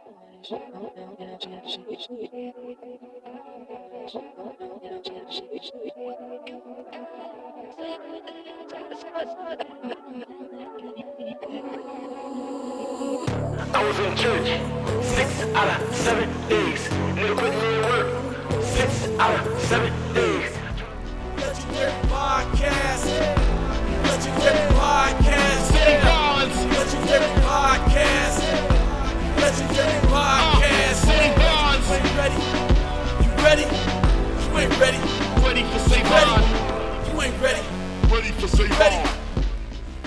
I was in church 6 out of 7 days. Nigga quit me at work 6 out of 7 days. Legendary Podcast. Legendary Podcast. Legendary Podcast. Legendary Podcast. You ain't ready. You ready? You ain't ready. Ready for say ready. You ain't ready. Ready for say ready.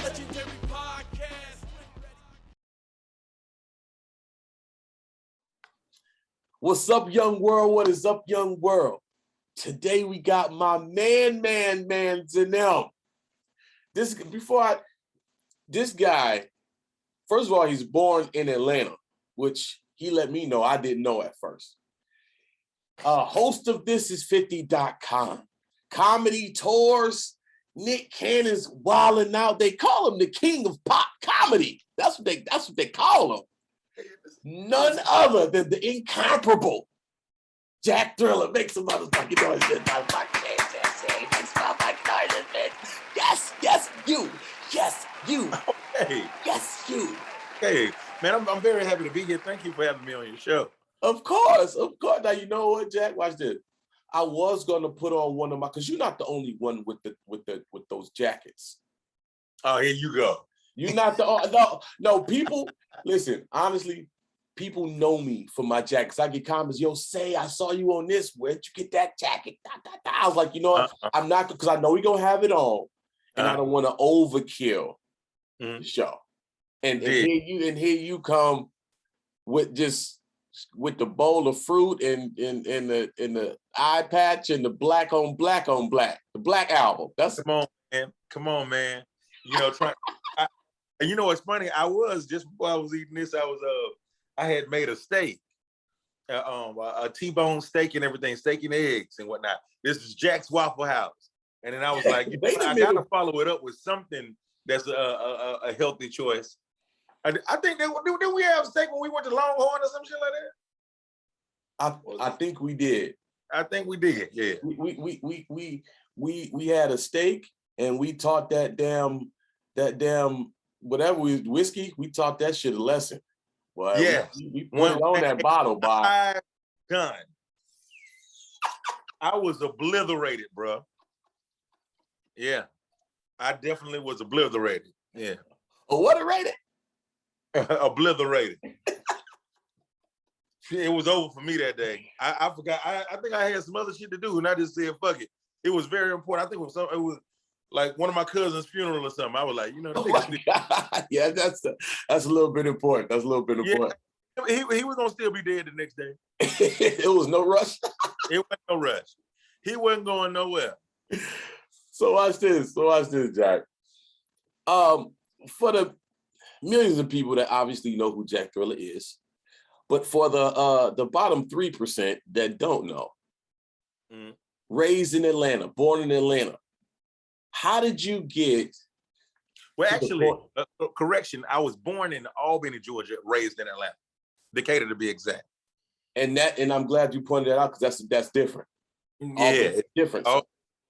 Legendary Podcast. What's up, young world? What is up, young world? Today we got my man, Zanel. This guy, first of all, he's born in Atlanta, which he let me know I didn't know at first. Host of This Is 50.com. Comedy tours, Nick Cannon's Wildin Out. They call him the king of pop comedy. That's what they call him. None other than the incomparable Jack Thriller. Make some motherfucking noise, motherfucking noise. Make some motherfucking noise, man. Yes, you. Yes, you. Hey. Yes, you. Hey, man, I'm very happy to be here. Thank you for having me on your show. Of course. Now, you know what, Jack? Watch this. I was gonna put on one of my, because you're not the only one with those jackets. Oh, here you go. You're not no. People, listen. Honestly, people know me for my jackets. I get comments, yo, say I saw you on this. Where'd you get that jacket? I was like, you know what? I'm not, because I know we gonna have it on, and I don't want to overkill the show. And here you come with the bowl of fruit and the eye patch and the black on black, the Black Album. That's Come on, man. You know, and you know what's funny? I was just before I was eating this, I had made a steak, a T-bone steak and everything, steak and eggs and whatnot. This is Jack's Waffle House, and then I was like, I gotta follow it up with something that's a healthy choice. I think did we have steak when we went to Longhorn or some shit like that? I think we did. I think we did. Yeah. We had a steak, and we taught that damn whatever whiskey. We taught that shit a lesson. Well, yeah, we put it on that bottle, Bob. Gun. I was obliterated, bro. Yeah, I definitely was obliterated. Yeah. Oh, what a rated? Obliterated. It was over for me that day. I forgot. I think I had some other shit to do, and I just said, "Fuck it." It was very important. I think it was like one of my cousin's funeral or something. I was like, you know, yeah, that's a little bit important. That's a little bit important. He was gonna still be dead the next day. It was no rush. It wasn't no rush. He wasn't going nowhere. So watch this, Jack. For the millions of people that obviously know who Jack Thriller is, but for the bottom 3% that don't know, raised in Atlanta, born in Atlanta, how did you get? Well, actually, correction. I was born in Albany, Georgia, raised in Atlanta, Decatur to be exact. And I'm glad you pointed that out, because that's different. Yeah, it's different. Oh,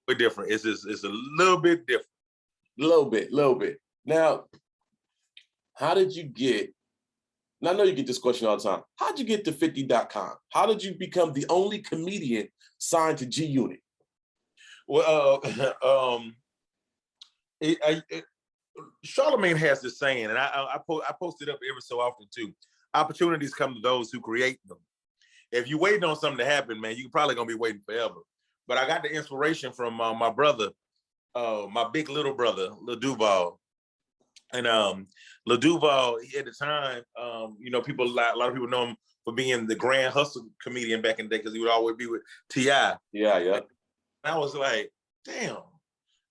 it's different. It's a little bit different. Little bit. Now, how did you get? And I know you get this question all the time. How'd you get to 50.com? How did you become the only comedian signed to G Unit? Well, Charlemagne has this saying, and I post it up every so often too. Opportunities come to those who create them. If you're waiting on something to happen, man, you're probably gonna be waiting forever. But I got the inspiration from my brother, my big little brother, Lil Duval. And Lil Duval, at the time, you know, a lot of people know him for being the Grand Hustle comedian back in the day, because he would always be with T.I. Yeah. And I was like, damn.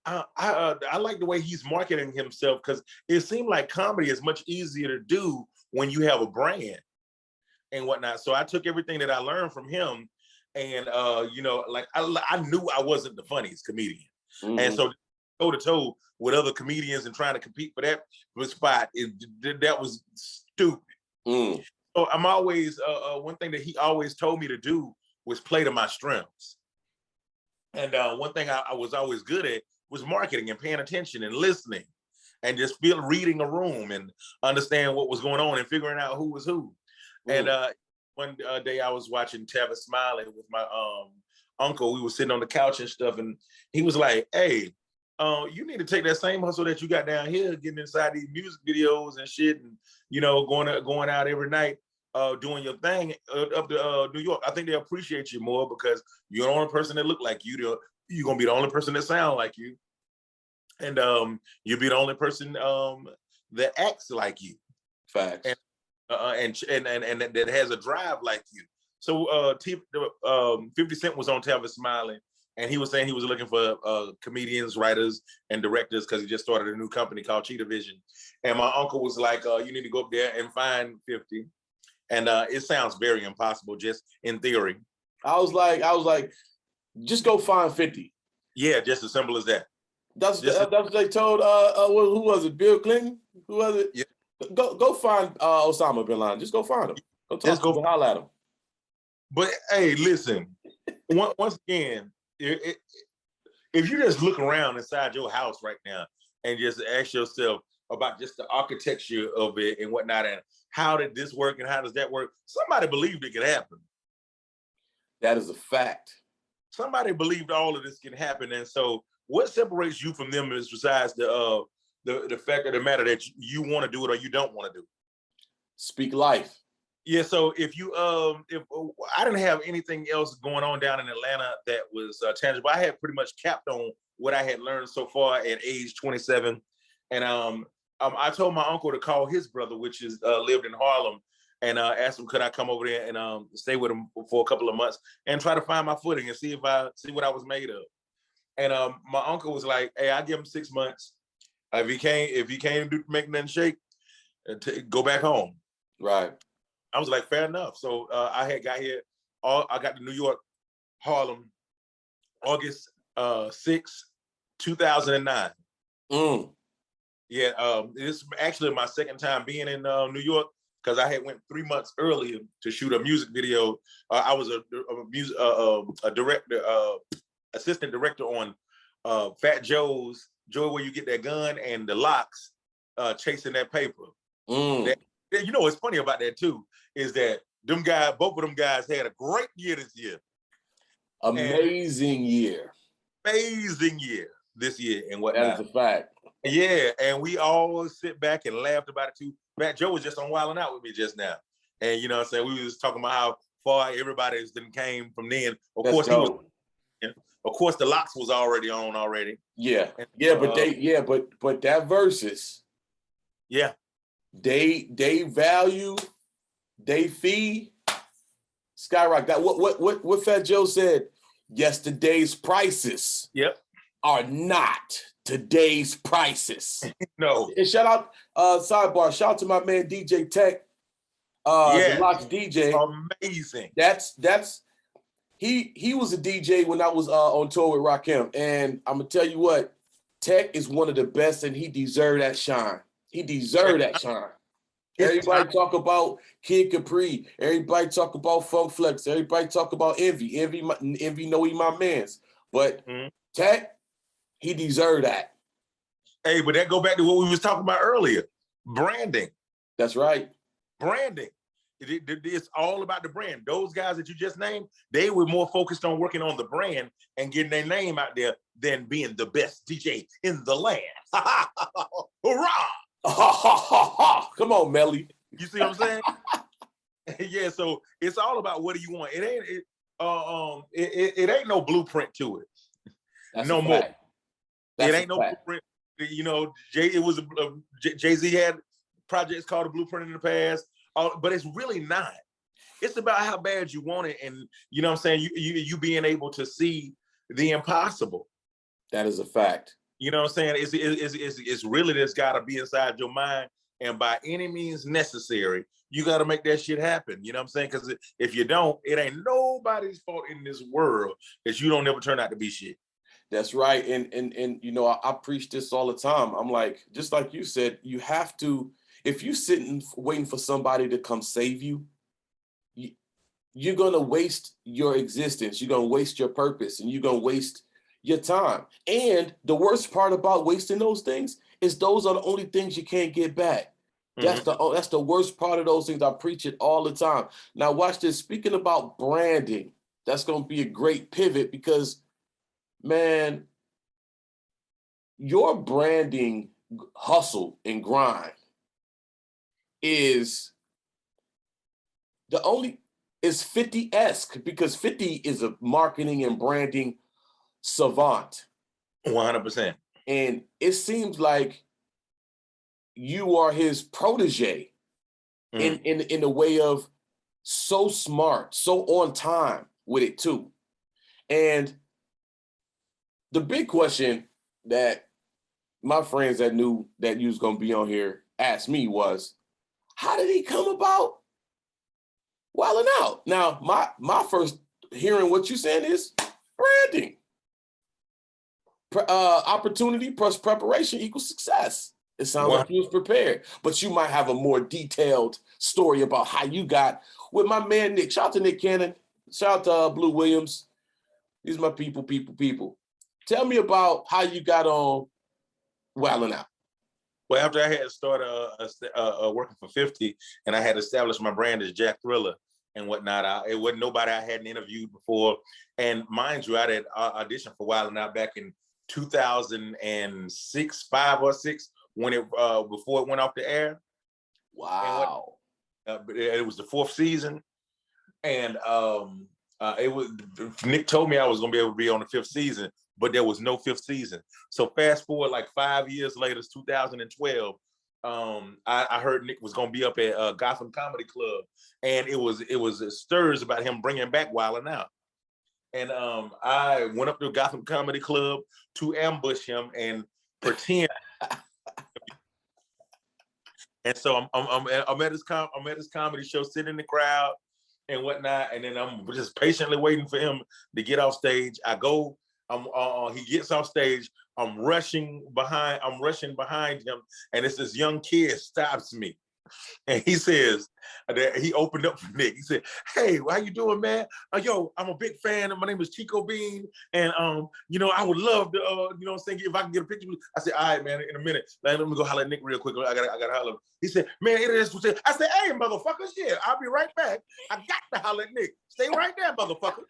I like the way he's marketing himself, because it seemed like comedy is much easier to do when you have a brand and whatnot. So I took everything that I learned from him, and you know, like I knew I wasn't the funniest comedian, and so toe to toe with other comedians and trying to compete for that spot, that was stupid. So I'm always one thing that he always told me to do was play to my strengths. And one thing I was always good at was marketing and paying attention and listening and just reading a room and understand what was going on and figuring out who was who. And one day I was watching Tavis Smiley with my uncle. We were sitting on the couch and stuff, and he was like, "Hey, you need to take that same hustle that you got down here, getting inside these music videos and shit, and going out every night, doing your thing up to New York. I think they appreciate you more because you're the only person that look like you. You're gonna be the only person that sound like you, and you'll be the only person that acts like you. Facts. And that has a drive like you." So 50 Cent was on Tavis Smiley, and he was saying he was looking for comedians, writers, and directors because he just started a new company called Cheetah Vision. And my uncle was like, "You need to go up there and find 50." And it sounds very impossible, just in theory. I was like, just go find 50. Yeah, just as simple as that. That's what they told. Who was it? Bill Clinton? Who was it? Yeah. Go find Osama bin Laden. Just go find him. Go holler at him. But hey, listen. Once again, if you just look around inside your house right now and just ask yourself about just the architecture of it and whatnot, and how did this work and how does that work? Somebody believed it could happen. That is a fact. Somebody believed all of this can happen, and so what separates you from them is besides the fact of the matter that you want to do it or you don't want to do it. Speak life. Yeah, so if I didn't have anything else going on down in Atlanta that was tangible, I had pretty much capped on what I had learned so far at age 27. And I told my uncle to call his brother, which is lived in Harlem, and asked him could I come over there and stay with him for a couple of months and try to find my footing and see what I was made of. And my uncle was like, "Hey, I give him 6 months. If he can't make nothing shake, go back home." Right. I was like, fair enough. So I had got here. I got to New York, Harlem, August 6, 2009. Yeah, it's actually my second time being in New York because I had went 3 months earlier to shoot a music video. I was a director, assistant director on Fat Joe's Joy Where You Get That Gun and the Locks, Chasing That Paper. You know what's funny about that too is that both of them guys had a great year this year. Amazing year this year and whatnot. That is a fact. Yeah, and we all sit back and laughed about it too. Fat Joe was just on Wildin Out with me just now. And you know what I'm saying? We was talking about how far everybody's then came from then. Of course, the Locks was already on already. Yeah. And, but that versus. Yeah. They value, they fee, skyrocket. That what Fat Joe said, yesterday's prices are not today's prices. No. And shout out, sidebar, shout out to my man DJ Tech, the Locks DJ. Amazing. He was a DJ when I was on tour with Rakim. And I'm gonna tell you what, Tech is one of the best and he deserved that shine. He deserved that shine. Everybody talk about Kid Capri. Everybody talk about Funk Flex. Everybody talk about Envy. Envy know he my mans. But Tech, he deserved that. Hey, but that go back to what we was talking about earlier. Branding. That's right. Branding. It's all about the brand. Those guys that you just named, they were more focused on working on the brand and getting their name out there than being the best DJ in the land. Hurrah! Come on, Melly. You see what I'm saying? Yeah, so it's all about what do you want. It ain't no blueprint to it. That's no more. It ain't no blueprint. You know, Jay-Z had projects called a blueprint in the past, but it's really not. It's about how bad you want it, and you know what I'm saying. You being able to see the impossible. That is a fact. You know what I'm saying? It's really just got to be inside your mind, and by any means necessary, you got to make that shit happen. You know what I'm saying? Because if you don't, it ain't nobody's fault in this world that you don't ever turn out to be shit. That's right. And you know, I preach this all the time. I'm like, just like you said, you have to, if you're sitting waiting for somebody to come save you, you're going to waste your existence. You're going to waste your purpose, and you're going to waste your time. And the worst part about wasting those things is those are the only things you can't get back. That's the worst part of those things. I preach it all the time. Now watch this. Speaking about branding, that's going to be a great pivot because, man, your branding hustle and grind is 50-esque because 50 is a marketing and branding savant. 100%. And it seems like you are his protege in the way of so smart, so on time with it too. And the big question that my friends that knew that you was going to be on here asked me was, how did he come about Wildin Out? Now, my first hearing what you saying is branding. Opportunity plus preparation equals success. It sounds like you was prepared, but you might have a more detailed story about how you got with my man Nick. Shout out to Nick Cannon. Shout out to Blue Williams. These are my people. Tell me about how you got on Wildin Out. Well, after I had started working for 50 and I had established my brand as Jack Thriller and whatnot, it wasn't nobody I hadn't interviewed before. And mind you, I had auditioned for Wildin Out back in 2006, 5 or 6, when it before it went off the air. Wow. It was the 4th season. And it was Nick told me I was gonna be able to be on the 5th season, but there was no 5th season. So fast forward like 5 years later, it's 2012. I heard Nick was gonna be up at Gotham Comedy Club, and it was stirs about him bringing back Wildin Out. And I went up to Gotham Comedy Club to ambush him and pretend. And so I'm at his comedy show, sitting in the crowd and whatnot, and then I'm just patiently waiting for him to get off stage. He gets off stage. I'm rushing behind him, and it's this young kid stops me, and he says that he opened up for Nick. He said, "Hey, how you doing, man? Yo, I'm a big fan. My name is Chico Bean, and I would love to, if I can get a picture with you." I said, "All right, man, in a minute. Let me go holler at Nick real quick. I gotta holler." He said, "Man, it is." I said, "Hey, motherfuckers, yeah, I'll be right back. I got to holler at Nick. Stay right there, motherfucker."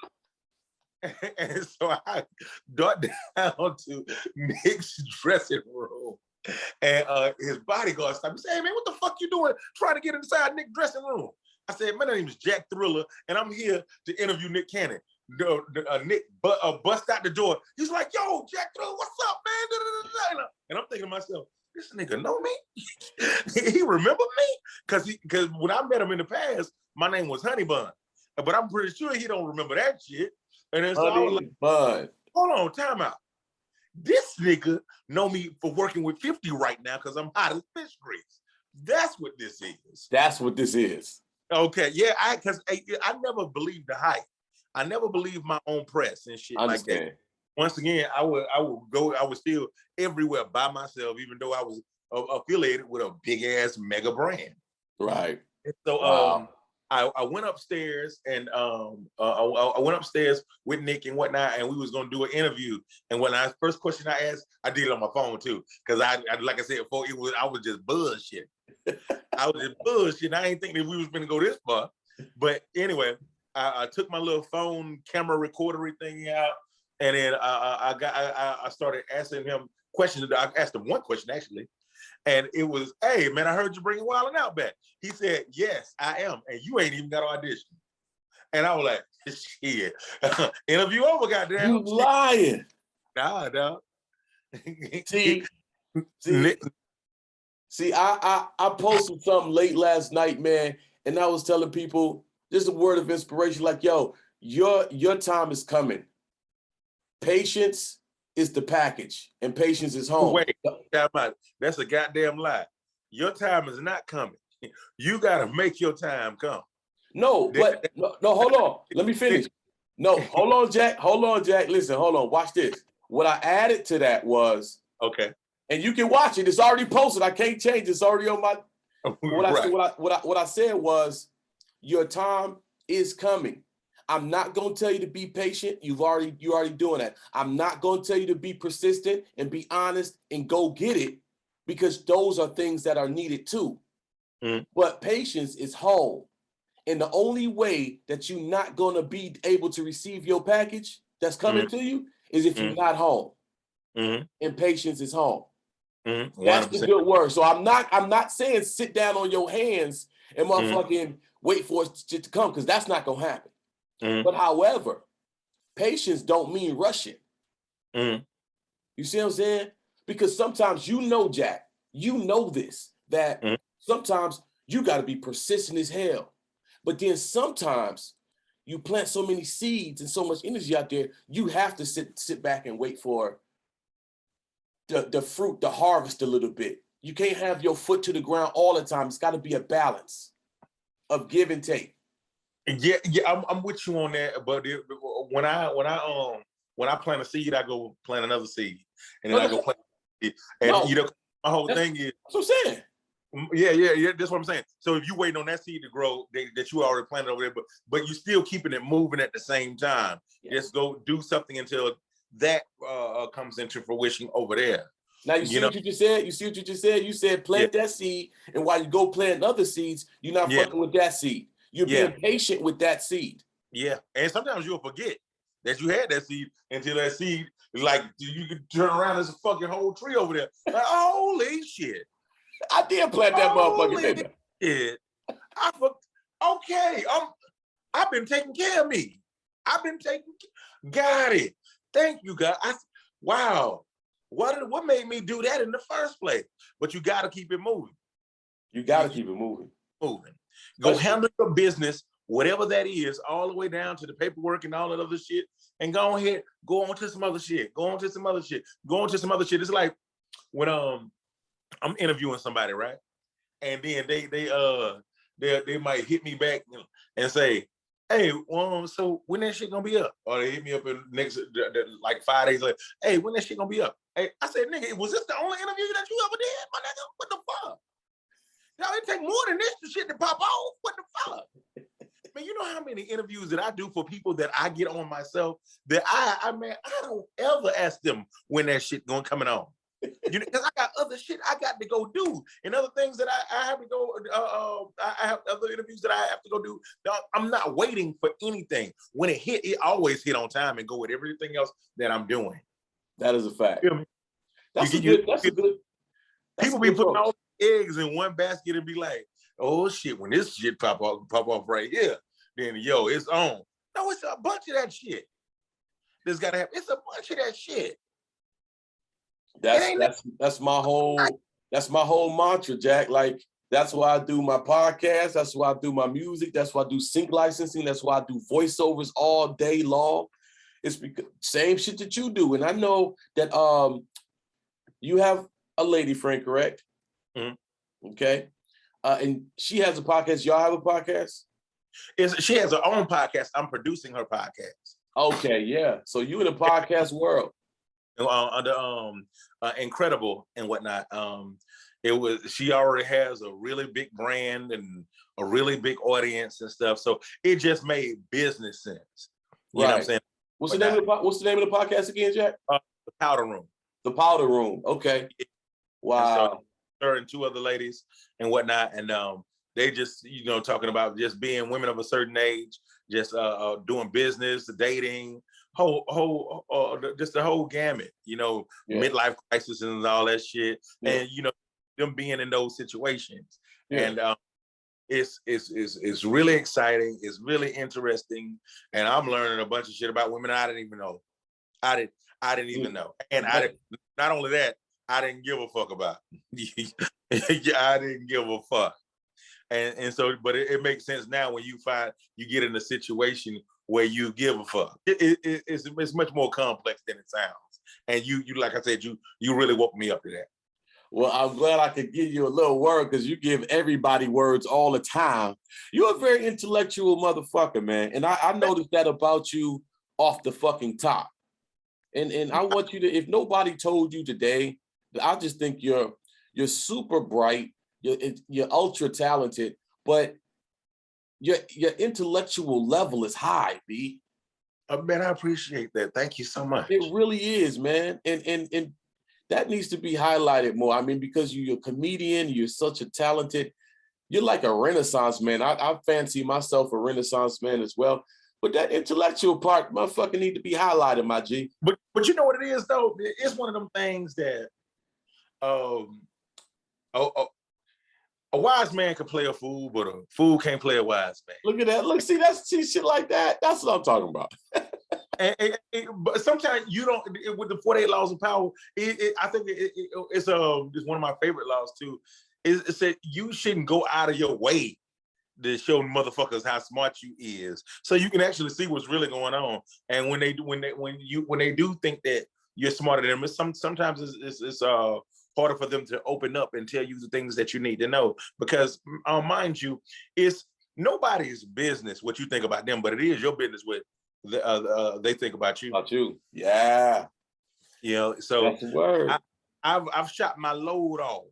And so I dart down to Nick's dressing room, and his bodyguard stopped me. Say, "Hey, man, what the fuck you doing trying to get inside Nick's dressing room?" I said, "My name is Jack Thriller, and I'm here to interview Nick Cannon." Nick bust out the door. He's like, "Yo, Jack Thriller, what's up, man?" And I'm thinking to myself, this nigga know me? He remember me? Because when I met him in the past, my name was Honey Bun. But I'm pretty sure he don't remember that shit. And then so I was like, hold on, time out. This nigga know me for working with 50 right now because I'm hot as fish grease. That's what this is. That's what this is. Okay, yeah, because I never believed the hype. I never believed my own press and shit like that. Once again, I was still everywhere by myself, even though I was affiliated with a big ass mega brand. Right. And so I went upstairs and I went upstairs with Nick and whatnot, and we was gonna do an interview. And when first question I asked, I did it on my phone too, because I like I said before, I was just bullshit. I was just bullshit. I ain't thinking that we was gonna go this far. But anyway, I took my little phone camera recorder thing out, and then I started asking him questions. I asked him one question actually. And it was, "Hey, man, I heard you bringing Wildin Out back." He said, "Yes, I am. And you ain't even got an audition." And I was like, shit. Interview over, goddamn. You lying. Nah, dog. See, I posted something late last night, man, and I was telling people, this is a word of inspiration, like, yo, your time is coming. Patience is the package, and patience is home. Wait, that's a goddamn lie. Your time is not coming. You gotta make your time come. No, but no, hold on. Let me finish. No, hold on, Jack. Listen, hold on. Watch this. What I added to that was okay, and you can watch it. It's already posted. I can't change it. It's already on my. What I said was, your time is coming. I'm not going to tell you to be patient. You're already doing that. I'm not going to tell you to be persistent and be honest and go get it, because those are things that are needed too. But patience is home. And the only way that you're not going to be able to receive your package that's coming to you is if you're not home. And patience is home. That's the good word. So I'm not saying sit down on your hands and motherfucking wait for it to come, because that's not going to happen. But however, patience don't mean rushing. You see what I'm saying? Because sometimes, Jack, this, that sometimes you got to be persistent as hell. But then sometimes you plant so many seeds and so much energy out there, you have to sit back and wait for the fruit, the harvest a little bit. You can't have your foot to the ground all the time. It's got to be a balance of give and take. Yeah, I'm with you on that. But when I plant a seed, I go plant another seed, and then I go plant a seed. And my whole thing is. That's what I'm saying. Yeah. That's what I'm saying. So if you waiting on that seed to grow, that you already planted over there, but you still keeping it moving at the same time. Just go do something until that comes into fruition over there. Now you see what you just said. You said plant that seed, and while you go plant other seeds, you're not fucking with that seed. You're being patient with that seed. Yeah, and sometimes you'll forget that you had that seed until that seed is like you can turn around, there's a fucking whole tree over there. Like, holy shit. I did plant that motherfucker, didn't I? I've been taking care of me. Got it. Thank you, God. Wow. What made me do that in the first place? But you got to keep it moving. Go handle your business, whatever that is, all the way down to the paperwork and all that other shit, and go ahead, go on to some other shit. It's like when I'm interviewing somebody, right? And then they might hit me back and say, hey, so when that shit gonna be up? Or they hit me up in next like 5 days later. Hey, when that shit gonna be up? Hey, I said, nigga, was this the only interview that you ever did, my nigga? What the fuck? Now it take more than this shit to pop off. What the fuck? Man, you know how many interviews that I do for people that I get on myself that I don't ever ask them when that shit gonna coming on. Because I got other shit I got to go do, and other things that I have to go. I have other interviews that I have to go do. I'm not waiting for anything. When it hit, it always hit on time and go with everything else that I'm doing. That is a fact. That's a good. People be putting all eggs in one basket and be like, "Oh shit!" When this shit pop off right here, then it's on. No, it's a bunch of that shit. There's gotta have. It's a bunch of that shit. That's my whole mantra, Jack. Like, that's why I do my podcast. That's why I do my music. That's why I do sync licensing. That's why I do voiceovers all day long. It's because same shit that you do. And I know that you have a lady friend, correct? Okay. And she has a podcast. Y'all have a podcast? She has her own podcast. I'm producing her podcast. Okay, yeah. So you in the podcast world. Under Incredible and whatnot. She already has a really big brand and a really big audience and stuff. So it just made business sense. You know what I'm saying? What's the name of the podcast again, Jack? The Powder Room. The Powder Room. Okay. Wow. So her and two other ladies and whatnot, and they just talking about just being women of a certain age, just doing business, dating, just the whole gamut, midlife crisis and all that shit, and them being in those situations, and it's really exciting, it's really interesting, and I'm learning a bunch of shit about women I didn't even know. I didn't even know, and not only that, I didn't give a fuck about. I didn't give a fuck. And so, but it makes sense now when you get in a situation where you give a fuck. It's much more complex than it sounds. And you like I said, you really woke me up to that. Well, I'm glad I could give you a little word, because you give everybody words all the time. You're a very intellectual motherfucker, man. And I noticed that about you off the fucking top. And I want you to, if nobody told you today, I just think you're super bright. You're ultra talented, but your intellectual level is high, B. Man, I appreciate that. Thank you so much. It really is, man. And that needs to be highlighted more. I mean, because you're a comedian, you're such a talented, you're like a Renaissance man. I fancy myself a Renaissance man as well. But that intellectual part, motherfucker, need to be highlighted, my G. But you know what it is, though? It's one of them things that a wise man can play a fool, but a fool can't play a wise man. Look at that. Look, see shit like that. That's what I'm talking about. But sometimes you don't, with the 48 laws of power, I think it's one of my favorite laws too. It said you shouldn't go out of your way to show motherfuckers how smart you is, so you can actually see what's really going on. And when they do think that you're smarter than them, sometimes it's harder for them to open up and tell you the things that you need to know, because mind you, it's nobody's business what you think about them, but it is your business what they think about you. About you, yeah. You know, so that's the word. I've shot my load off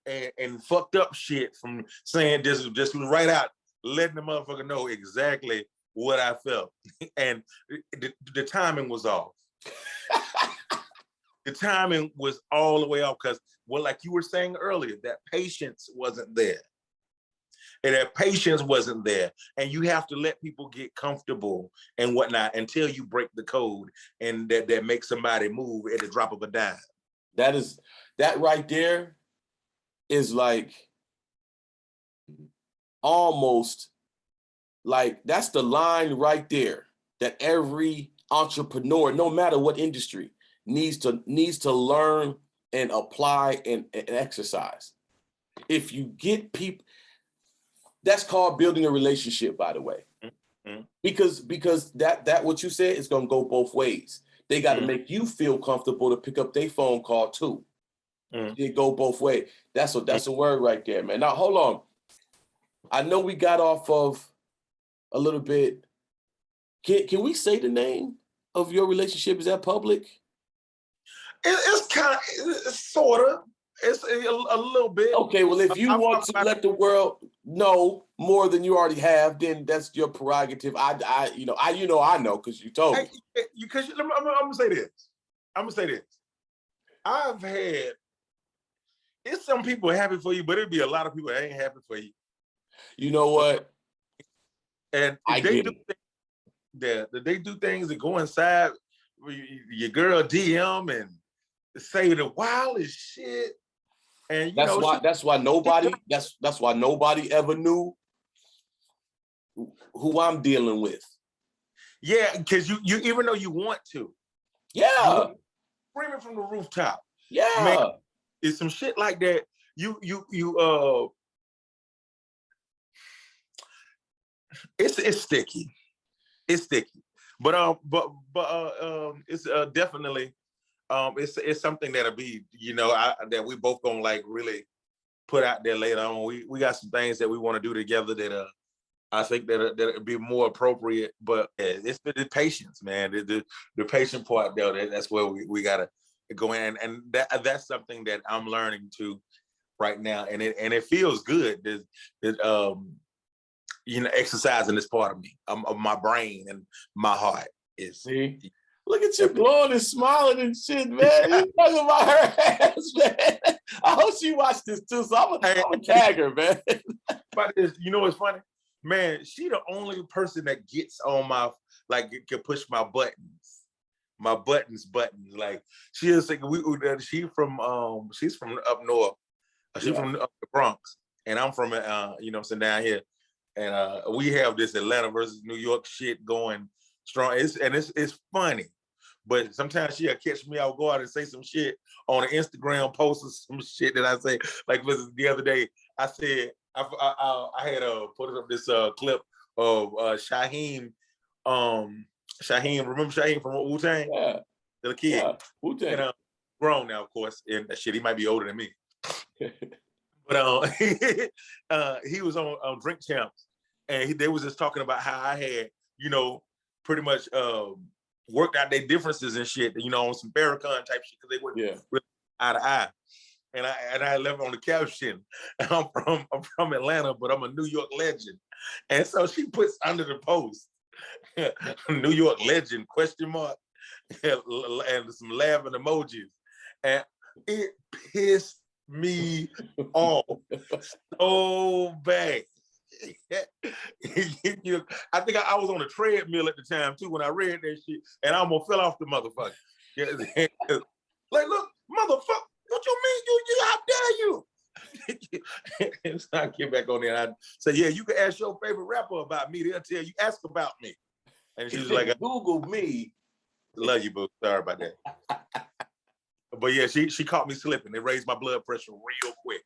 and fucked up shit from saying just right out, letting the motherfucker know exactly what I felt, and the timing was off. The timing was all the way off because, well, like you were saying earlier, that patience wasn't there. And that patience wasn't there. And you have to let people get comfortable and whatnot until you break the code and that makes somebody move at the drop of a dime. That right there is like almost like that's the line right there that every entrepreneur, no matter what industry, needs to learn and apply and exercise. If you get people, that's called building a relationship, by the way. Mm-hmm. Because that what you said is gonna go both ways. They got to mm-hmm. make you feel comfortable to pick up their phone call too. Mm-hmm. It go both ways. That's a word right there, man. Now hold on. I know we got off of a little bit. Can we say the name of your relationship? Is that public? It's kind of, sort of. It's a little bit. Okay, well, if you want to let the world know more than you already have, then that's your prerogative. I know because you told me. Because I'm gonna say this. I've had. It's some people happy for you, but it'd be a lot of people that ain't happy for you. You know what? And they do things that go inside your girl DM and say the wildest shit. And that's why nobody ever knew who I'm dealing with. Yeah, because you even though you want to. Yeah. Screaming from the rooftop. Yeah. Man, it's some shit like that. It's sticky. It's sticky. But it's definitely it's something that'll be, that we both gonna like really put out there later on. We got some things that we want to do together that I think that'll be more appropriate. But it's the patience, man. The patient part though, that's where we gotta go in, and that's something that I'm learning to right now, and it feels good. That exercising this part of me, of my brain and my heart is. See? Look at you glowing and smiling and shit, man. You talking about her ass, man. I hope she watched this too, so I'm gonna tag her, man. But what's funny? Man, she the only person that gets on my, like, can push my buttons. My buttons. Like, she is like, she's from up north. She's from up the Bronx. And I'm from down here. And we have this Atlanta versus New York shit going strong. It's funny, but sometimes she'll catch me. I'll go out and say some shit on an Instagram post or some shit that I say. Like the other day, I said I had put up this clip of Shaheem. Shaheem, remember Shaheem from Wu-Tang? Yeah, the kid. Yeah. Wu-Tang. And grown now, of course, and shit, he might be older than me. But he was on Drink Champs, and they was just talking about how I had, pretty much worked out their differences and shit, on some Farrakhan type shit, because they weren't really eye to eye. and I left on the caption, I'm from Atlanta, but I'm a New York legend. And so she puts under the post, New York legend, ? And some laughing emojis. And it pissed me off so bad. I think I was on a treadmill at the time too when I read that shit, and I almost fell off the motherfucker. Like, look, motherfucker, what you mean? You how dare you? So I get back on there and I say, yeah, you can ask your favorite rapper about me. They'll tell you, ask about me. And she was like, Google me. Love you, boo. Sorry about that. But yeah, she caught me slipping. It raised my blood pressure real quick.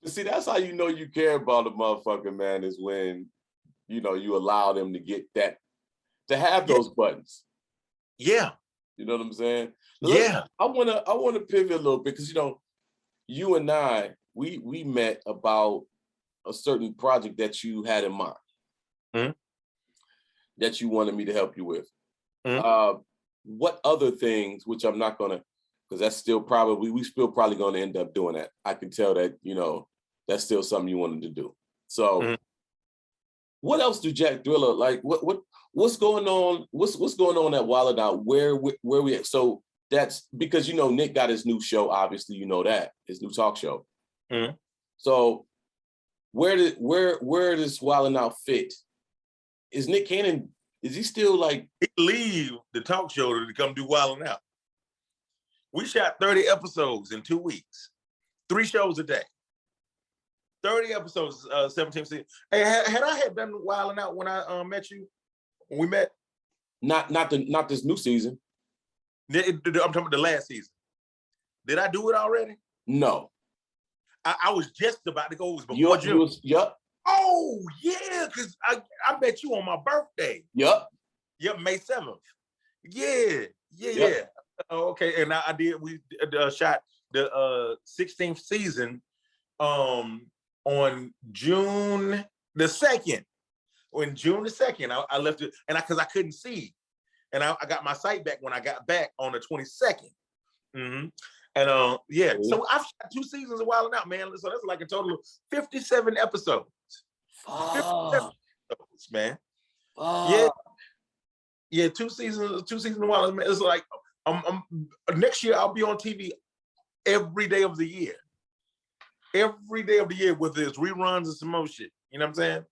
See, that's how you know you care about a motherfucker, man, is when, you know, you allow them to get that, to have those buttons. Yeah. You know what I'm saying? Yeah. I wanna pivot a little bit because, you know, you and I, we met about a certain project that you had in mind. Mm-hmm. That you wanted me to help you with. Mm-hmm. What other things, which I'm not gonna, because that's still probably, we still probably gonna end up doing that. I can tell that, you know, that's still something you wanted to do. So what else do Jack Thriller, like what's going on? What's going on at Wildin Out? Where we at? So that's because, you know, Nick got his new show, obviously, you know that, his new talk show. Mm-hmm. So where does Wildin Out fit? Is Nick Cannon, is he still like, he leave the talk show to come do Wildin Out? We shot 30 episodes in 2 weeks, 3 shows a day. 30 episodes, 17 seasons. Hey, had I done Wildin Out when I met you? When we met? Not this new season. I'm talking about the last season. Did I do it already? No. I was just about to go. It was before June. Yep. Oh, yeah, because I met you on my birthday. Yep. Yep, May 7th. Yeah. Okay, and we shot the 16th season on June the 2nd. On June the 2nd, I left it, and because I couldn't see. And I got my sight back when I got back on the 22nd. Mm-hmm. And yeah, so I've shot 2 seasons of Wildin Out, man. So that's like a total of 57 episodes. 57 episodes, man. Yeah, 2 seasons of Wildin Out. It's like next year I'll be on TV every day of the year. Every day of the year, whether it's reruns or some more shit. You know what I'm saying?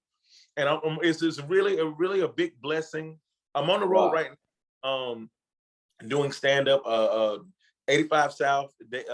And it's really a big blessing. I'm on the road right now, doing stand-up. 85 South. They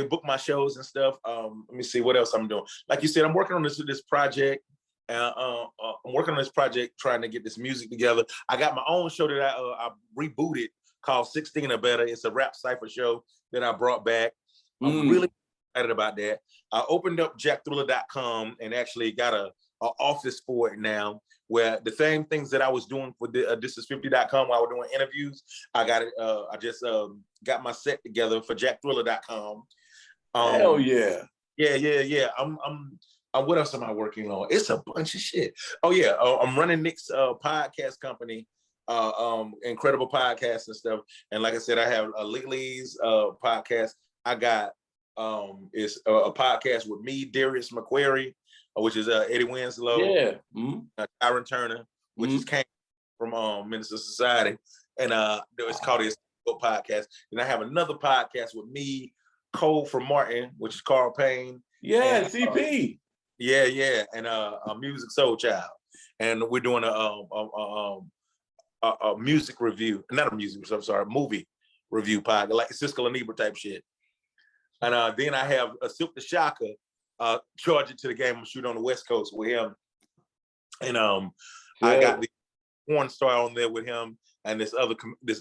book my shows and stuff. Let me see what else I'm doing. Like you said, I'm working on this project. I'm working on this project, trying to get this music together. I got my own show that I rebooted called 16 or Better. It's a rap cypher show that I brought back. I'm really excited about that. I opened up jackthriller.com and actually got a office for it now, where the same things that I was doing for thisis50.com while we're doing interviews, I got it. I just got my set together for jackthriller.com. Hell yeah. Yeah. I'm what else am I working on? It's a bunch of shit. Oh yeah, I'm running Nick's podcast company, incredible podcasts and stuff. And like I said, I have a Legalese podcast. I got it's a podcast with me, Darius McQuarrie, which is Eddie Winslow, Tyron Turner, which is came from Minister Society, and it's called his podcast. And I have another podcast with me, Cole from Martin, which is Carl Payne. Yeah, and, CP. Yeah, and a Music Soul Child, and we're doing a music review, not a music, I'm sorry, movie review podcast, like Siskel and Ebert type shit. And then I have a Silk the Shocker, charge it to the game and shoot on the West Coast with him. And I got the porn star on there with him and this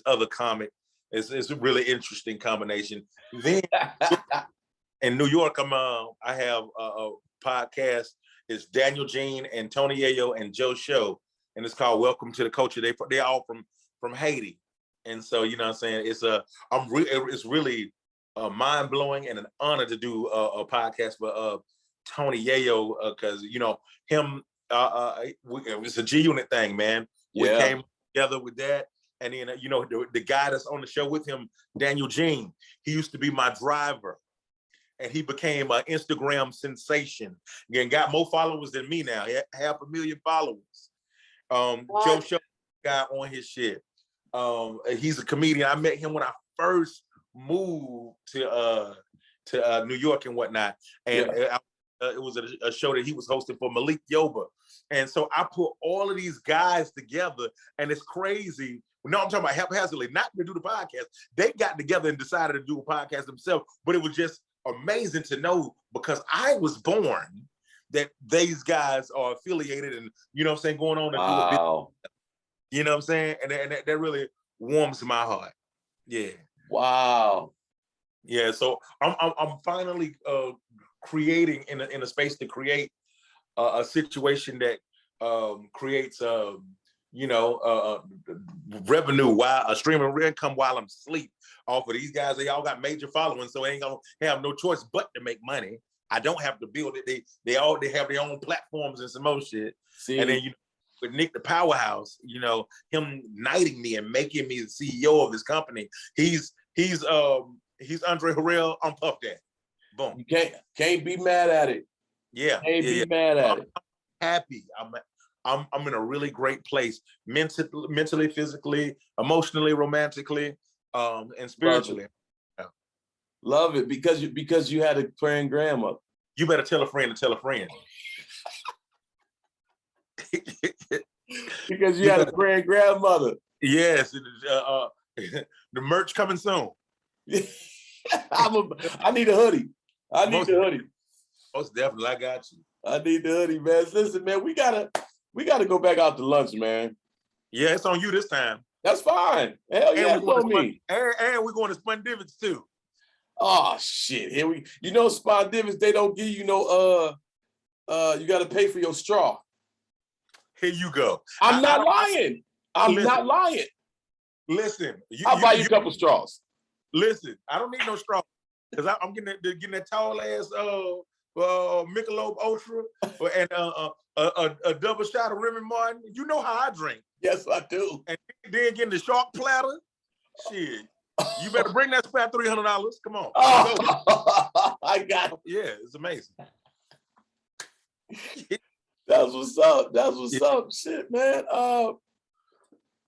other comic. It's a really interesting combination. Then in New York, I have a podcast. It's Daniel Jean and Tony Yayo and Joe Show, and it's called Welcome to the Culture. They're all from Haiti, and so you know what I'm saying. It's really mind blowing and an honor to do a podcast for Tony Yayo, because you know him. It's a G Unit thing, man. We came together with that, And then, the guy that's on the show with him, Daniel Jean, he used to be my driver. And he became an Instagram sensation. And got more followers than me now. He had 500,000 followers. Joe Show guy on his shit. He's a comedian. I met him when I first moved to New York and whatnot. And it was a show that he was hosting for Malik Yoba. And so I put all of these guys together, and it's crazy. No, I'm talking about haphazardly, not to do the podcast. They got together and decided to do a podcast themselves, but it was just amazing to know, because I was born, that these guys are affiliated and, going on and do a bit. You know what I'm saying? And that really warms my heart. Yeah. Wow. Yeah. So I'm finally creating in a space to create a situation that creates revenue, while a stream of income while I'm asleep off of these guys. They all got major following, so they ain't gonna have no choice but to make money. I don't have to build it. They have their own platforms and some more shit. See? And then with Nick the Powerhouse, him knighting me and making me the CEO of this company. He's Andre Harrell. I'm Puff Daddy. Boom. You can't be mad at it. Yeah. Can't be mad at it. I'm happy. I'm in a really great place, mentally, physically, emotionally, romantically, and spiritually. Love it because you had a praying grandmother. You better tell a friend to tell a friend. Because you had a praying grandmother. Yes. The merch coming soon. I need a hoodie. I need the hoodie. Most definitely, I got you. I need the hoodie, man. Listen, man, we gotta go back out to lunch, man. Yeah, it's on you this time. That's fine. Hell yeah, it's on me. And we're going to Spondivids too. Oh shit! Here we, Spondivids, they don't give you no you got to pay for your straw. Here you go. I'm not lying. I'm not lying. Listen, I'll buy you a couple straws. Listen, I don't need no straw because I'm getting that tall ass Michelob Ultra and a double shot of Remy Martin. You know how I drink. Yes, I do. And then getting the shark platter. Shit, you better bring that spare $300. Come on. Oh, I got it. Yeah, it's amazing. That's what's up. That's what's up. Shit, man.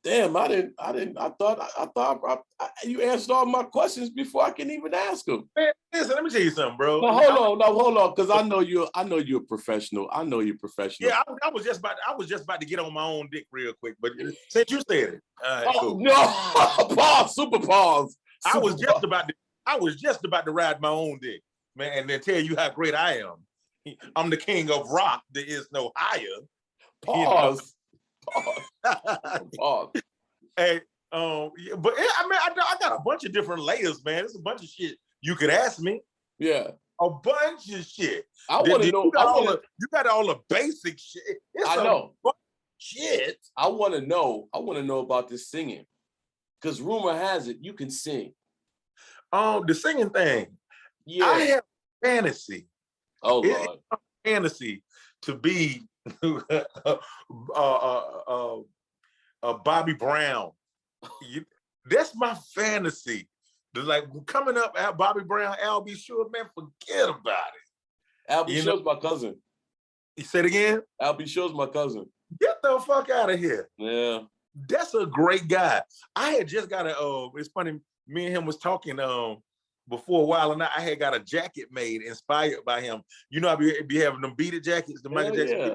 Damn, I thought you answered all my questions before I can even ask them. Man, listen, let me tell you something, bro. No, hold on, because I know you're a professional. I know you're professional. Yeah, I was just about to get on my own dick real quick, but since you said it, cool. No, pause, super pause. I was just about to ride my own dick, man, and then tell you how great I am. I'm the king of rock. There is no higher. Pause. Pause. Hey, but I got a bunch of different layers, man. There's a bunch of shit you could ask me. Yeah, a bunch of shit. I want to know. You got all the basic shit. I know. Shit. I want to know. I want to know about this singing, because rumor has it you can sing. The singing thing. Yeah, I have fantasy. Oh Lord, fantasy to be Bobby Brown. That's my fantasy. Like coming up at Bobby Brown, Al B. Sure, man, forget about it. Al B. Sure's my cousin. You said again? Al B. Sure's my cousin. Get the fuck out of here. Yeah. That's a great guy. I had just got it's funny, me and him was talking before a while, and I had got a jacket made inspired by him. I be having them beaded jackets, the Michael Jackson. Yeah.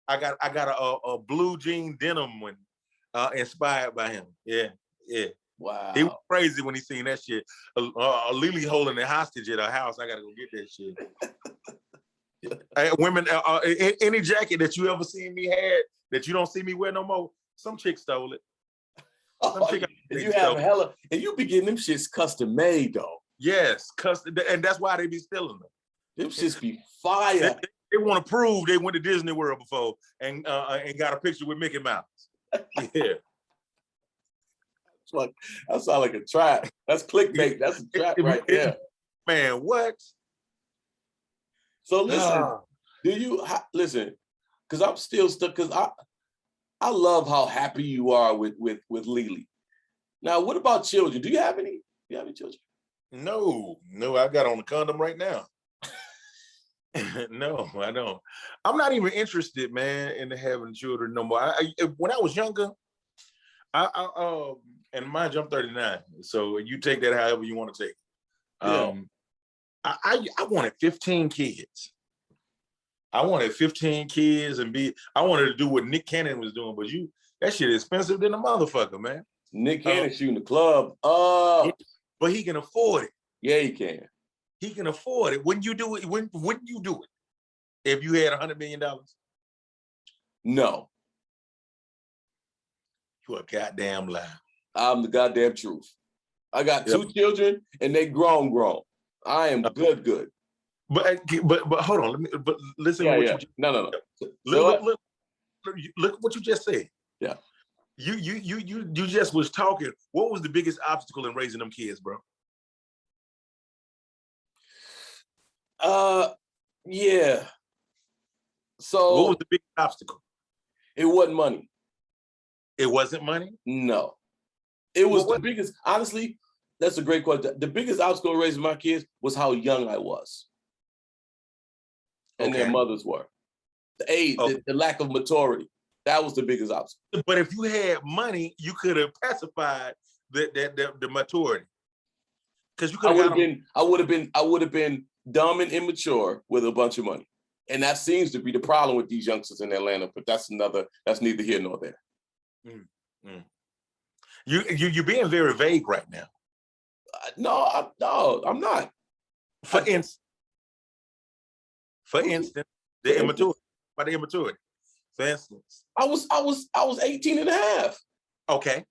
I got a blue jean denim one inspired by him. Yeah. Wow. He was crazy when he seen that shit. Lily holding it hostage at her house. I gotta go get that shit. Hey, women, any jacket that you ever seen me had that you don't see me wear no more, some chick stole it. And you have hella, and you be getting them shits custom made though. Yes, custom, and that's why they be stealing them. Them shits be fire. They want to prove they went to Disney World before and got a picture with Mickey Mouse. Yeah. That sounds like a trap. That's clickbait. That's a trap right there. Man, what? So listen, listen? Because I'm still stuck. Because I love how happy you are with Lily. Now, what about children? Do you have any? Do you have any children? No, I got on the condom right now. No, I don't. I'm not even interested, man, in having children no more. When I was younger, and mind you, I'm 39, so you take that however you want to take it. Yeah. I wanted 15 kids. I wanted 15 kids I wanted to do what Nick Cannon was doing, but that shit is expensive than a motherfucker, man. Nick Cannon shooting the club. But he can afford it. Yeah, he can. He can afford it. Wouldn't you do it? Wouldn't you do it if you had $100 million? No. You a goddamn lie. I'm the goddamn truth. I got 2 children and they grown. I am good. But hold on. Listen to what you just, No. Look what you just said. Yeah. You just was talking. What was the biggest obstacle in raising them kids, bro? Yeah. So what was the biggest obstacle? It wasn't money. It wasn't money? No. It was the biggest, honestly, that's a great question. The biggest obstacle raising my kids was how young I was. And their mothers were. The age, the lack of maturity. That was the biggest obstacle. But if you had money, you could have pacified the maturity. Because you could have I would have been dumb and immature with a bunch of money. And that seems to be the problem with these youngsters in Atlanta, but that's neither here nor there. You're being very vague right now. No, I'm not. For instance, the immaturity. By the immaturity. For instance. I was 18 and a half. Okay.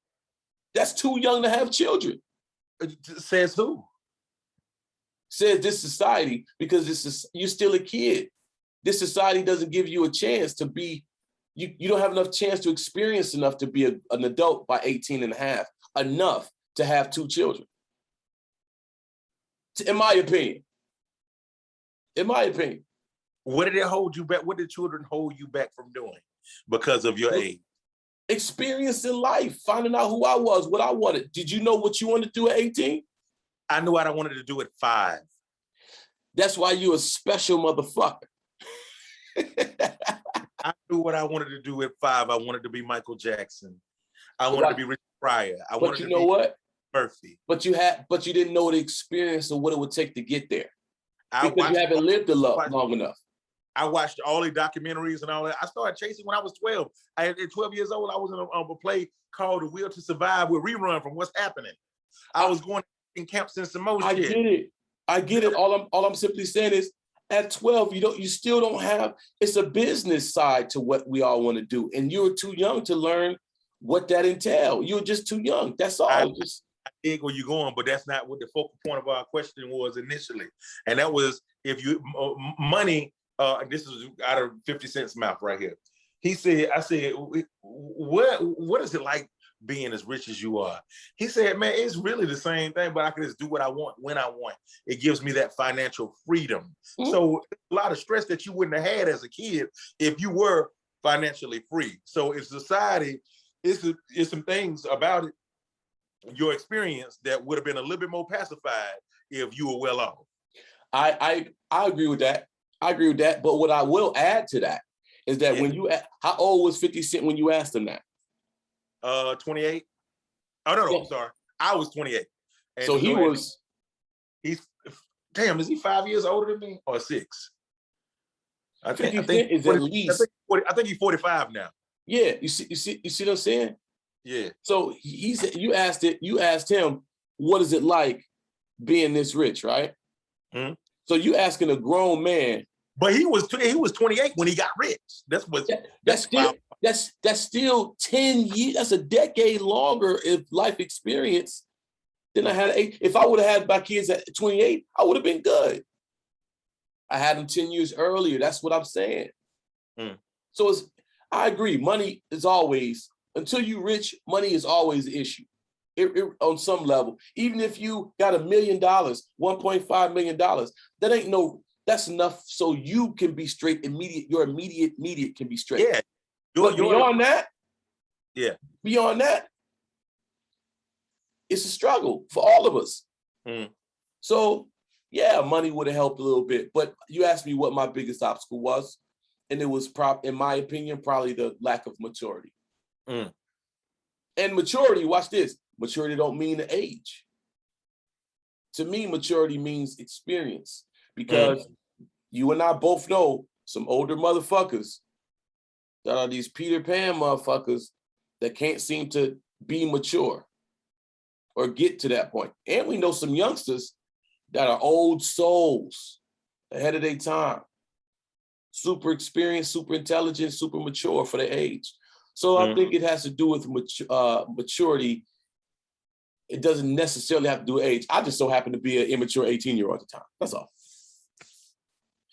That's too young to have children. Says who? Says this society, because you're still a kid. This society doesn't give you a chance to be, you don't have enough chance to experience enough to be an adult by 18 and a half, enough to have 2 children. In my opinion. What did it hold you back? What did children hold you back from doing because of your age? Experience in life, finding out who I was, what I wanted. Did you know what you wanted to do at 18? I knew what I wanted to do at 5. That's why you're a special motherfucker. I knew what I wanted to do at 5. I wanted to be Michael Jackson. I wanted to be Richard Pryor. I wanted to be what? Murphy. But you didn't know the experience of what it would take to get there. Because you haven't lived long enough. I watched all the documentaries and all that. I started chasing when I was 12. At 12 years old, I was in a play called The Will to Survive with Rerun from What's Happening. I was going in camps and some more shit. I get it. All I'm simply saying is, at 12, you still don't have, it's a business side to what we all want to do. And you're too young to learn what that entails. You're just too young. That's all. I dig where you're going, but that's not what the focal point of our question was initially. And that was, if you, money, this is out of 50 Cent's mouth right here. I said, what is it like being as rich as you are? He said, man, it's really the same thing, but I can just do what I want when I want. It gives me that financial freedom. Mm-hmm. So a lot of stress that you wouldn't have had as a kid if you were financially free. So in society, it's some things about it, your experience, that would have been a little bit more pacified if you were well off. I agree with that. But what I will add to that is that when how old was 50 Cent when you asked him that? 28. Oh no, I'm sorry. I was 28. And so he's damn, is he 5 years older than me or 6? I think is at least I think he's 45 now. Yeah, you see what I'm saying? Yeah. So he said you asked him, what is it like being this rich, right? Mm-hmm. So you asking a grown man. But he was 28 when he got rich. That's still 10 years. That's a decade longer of life experience than I had. If I would have had my kids at 28, I would have been good. I had them 10 years earlier. That's what I'm saying. Mm. So I agree. Money is always, until you're rich, money is always an issue. On some level, even if you got $1 million, $1.5 million, that's enough so you can be straight. Your immediate can be straight. Yeah. But beyond that, yeah. Beyond that, it's a struggle for all of us. Mm. So yeah, money would have helped a little bit. But you asked me what my biggest obstacle was, and it was in my opinion, probably the lack of maturity. Mm. And maturity, watch this. Maturity don't mean age. To me, maturity means experience, because you and I both know some older motherfuckers that are these Peter Pan motherfuckers that can't seem to be mature or get to that point. And we know some youngsters that are old souls, ahead of their time, super experienced, super intelligent, super mature for their age. So I think it has to do with maturity. It doesn't necessarily have to do with age. I just so happen to be an immature 18-year-old at the time. That's all.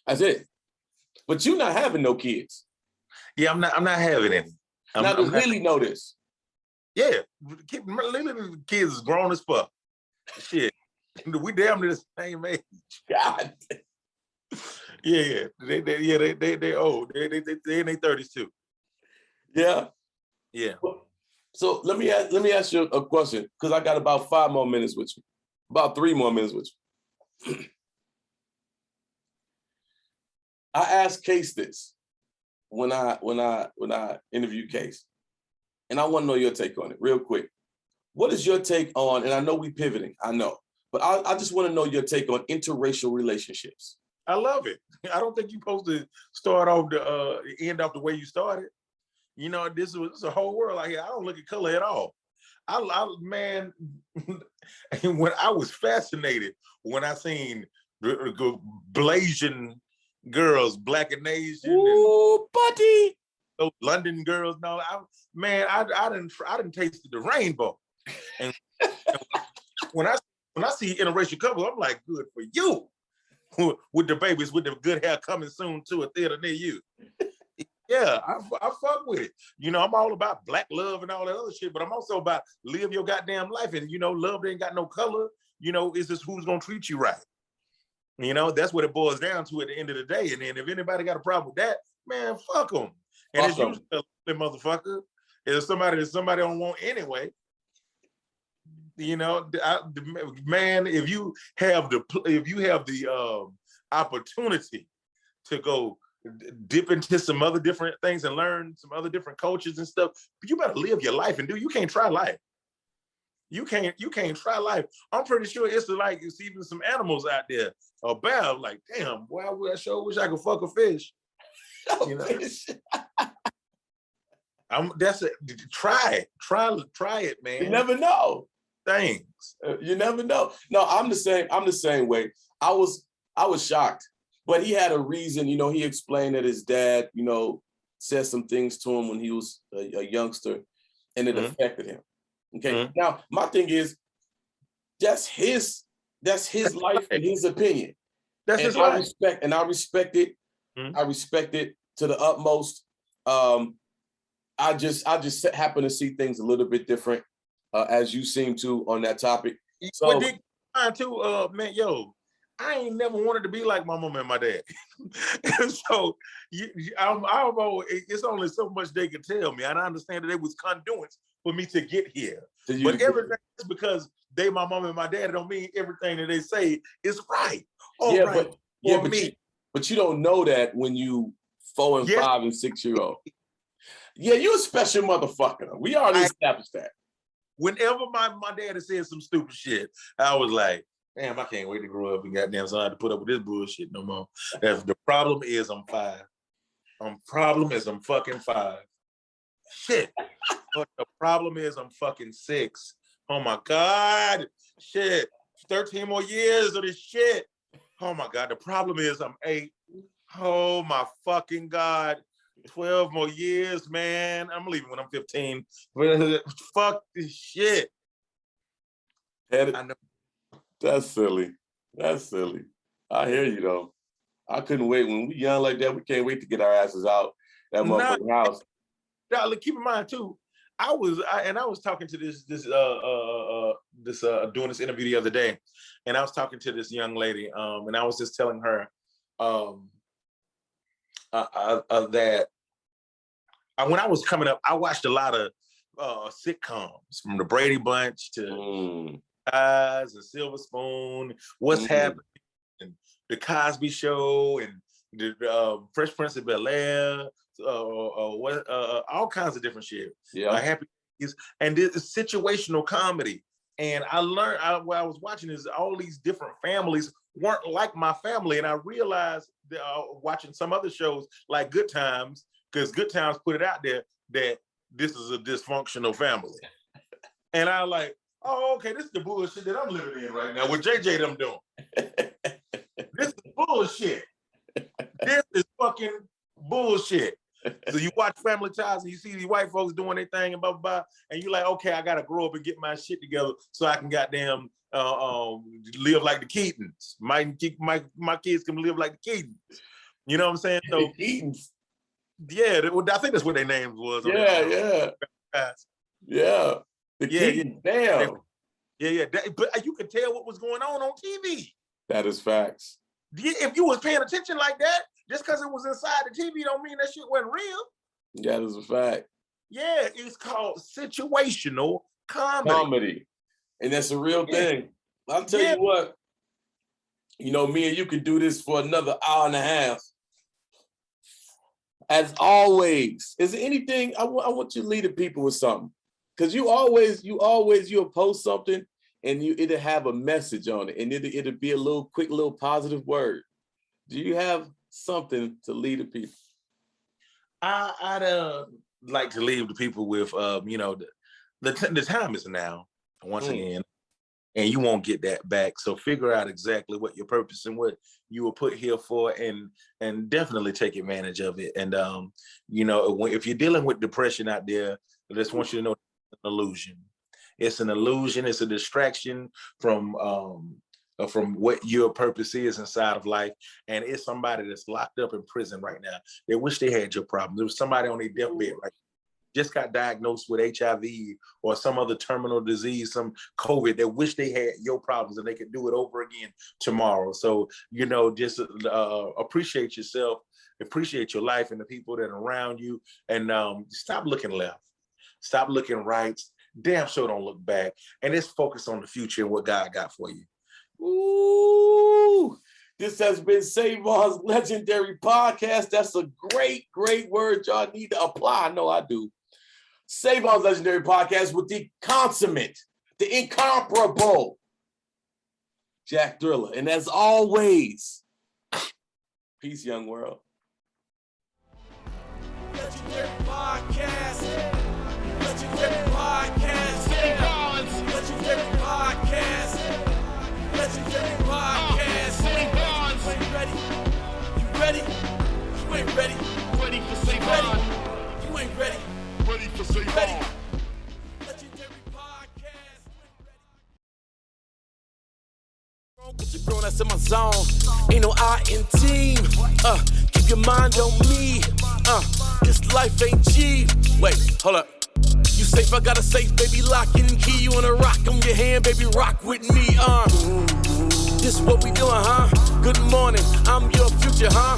That's it. But you're not having no kids. Yeah, I'm not having any. Now, does Lily know this? Yeah, Lily kids is grown as fuck. Shit, we damn near the same age. God. Yeah. They old. They in their 30s too. Yeah. Yeah. So let me ask you a question, because I got about 5 more minutes with you. About 3 more minutes with you. I asked Case this when I interviewed Case, and I want to know your take on it real quick. What is your take on, and I know we pivoting, I know, but I just want to know your take on interracial relationships. I love it. I don't think you're supposed to start off the end off the way you started. You know, this is a whole world out here. I don't look at color at all. Man, when I was fascinated when I seen Blasian girls, Black and Asian, ooh, buddy, those London girls, and all. I didn't taste the rainbow. And when I see interracial couples, I'm like, good for you, with the babies with the good hair coming soon to a theater near you. Yeah, I fuck with it. You know, I'm all about Black love and all that other shit, but I'm also about live your goddamn life. And, you know, love ain't got no color. You know, it's just who's going to treat you right. You know, that's what it boils down to at the end of the day. And then if anybody got a problem with that, man, fuck them. And it's usually a motherfucker. It's somebody that somebody don't want anyway. You know, man, if you have the opportunity to go dip into some other different things and learn some other different cultures and stuff, but you better live your life, and you can't try life. You can't try life. I'm pretty sure it's even some animals out there. A bear, like, damn, boy, I sure wish I could fuck a fish. You know? That's it. Try it, man. You never know. Things. You never know. No, I'm the same way. I was shocked, but he had a reason. You know, he explained that his dad, you know, said some things to him when he was a youngster, and it affected him. Okay. Now, my thing is, that's his life and his opinion. That's his life. I respect it. I respect it to the utmost. I just happen to see things a little bit different, as you seem to on that topic. So, man, yo, I ain't never wanted to be like my mom and my dad. And so it's only so much they could tell me. And I understand that it was conduits for me to get here. But everything is because they my mom and my dad, don't mean everything that they say is right. But you don't know that when you 4 and 5 and 6-year-old. Yeah, you a special motherfucker. We already established that. Whenever my dad has said some stupid shit, I was like, damn, I can't wait to grow up and goddamn so I have to put up with this bullshit no more. The problem is I'm 5. Problem is I'm fucking 5. Shit. But the problem is I'm fucking 6. Oh my God. Shit. 13 more years of this shit. Oh my God. The problem is I'm 8. Oh my fucking God. 12 more years, man. I'm leaving when I'm 15. Fuck this shit. I know. That's silly. I hear you though. I couldn't wait. When we young like that, we can't wait to get our asses out that motherfucking house. Now, keep in mind too, I was talking to this doing this interview the other day, and I was talking to this young lady, and I was just telling her that when I was coming up, I watched a lot of sitcoms, from the Brady Bunch to Eyes and Silver Spoon, What's Happening, and the Cosby Show, and the Fresh Prince of Bel-Air, all kinds of different shit. Yeah, Happy Days, and this situational comedy. And I learned what I was watching is all these different families weren't like my family, and I realized that, watching some other shows like Good Times, because Good Times put it out there that this is a dysfunctional family, and I like, oh, okay, this is the bullshit that I'm living in right now. What JJ them doing? This is bullshit. This is fucking bullshit. So you watch Family Ties and you see these white folks doing their thing and blah, blah, blah, and you're like, okay, I gotta grow up and get my shit together so I can goddamn live like the Keatons. My kids can live like the Keatons. You know what I'm saying? So the Keatons. Yeah, I think that's what their names was. Yeah. The Keatons, damn. Yeah. But you could tell what was going on TV. That is facts. If you was paying attention like that, just because it was inside the TV don't mean that shit wasn't real. That is a fact. Yeah, it's called situational comedy. And that's a real thing. I'll tell you what, me and you can do this for another hour and a half. As always, is there anything, I want you to lead the people with something. Because you'll post something and it'll have a message on it, and it'll be a quick little positive word. Do you have something to lead the people? I'd like to leave the people with, the time is now, once again, and you won't get that back. So figure out exactly what your purpose and what you were put here for, and definitely take advantage of it. And, if you're dealing with depression out there, I just want you to know it's an illusion. It's an illusion. It's a distraction from what your purpose is inside of life. And it's somebody that's locked up in prison right now. They wish they had your problem. There was somebody on their deathbed right now, just got diagnosed with HIV or some other terminal disease, some COVID. They wish they had your problems and they could do it over again tomorrow. So, just appreciate yourself, appreciate your life and the people that are around you, and stop looking left, stop looking right. Damn sure don't look back, and let's focus on the future and what God got for you. Ooh, this has been Savon's Legendary Podcast. That's a great, great word y'all need to apply. I know I do. Savon's Legendary Podcast with the consummate, the incomparable Jack Thriller. And as always, peace, young world. Legendary Podcast. Legendary Podcast. Legendary Podcast. Legendary Podcast. You ain't ready. You ready? You ain't ready. Ready for Savon. You ain't ready. Ready for Savon. Legendary Podcast. Get your grown ass in my zone. Ain't no I in team. Keep your mind on me. This life ain't cheap. Wait, hold up. You safe, I got a safe, baby, lock it and key. You wanna rock on your hand, baby, rock with me, This what we doing, huh? Good morning, I'm your future, huh?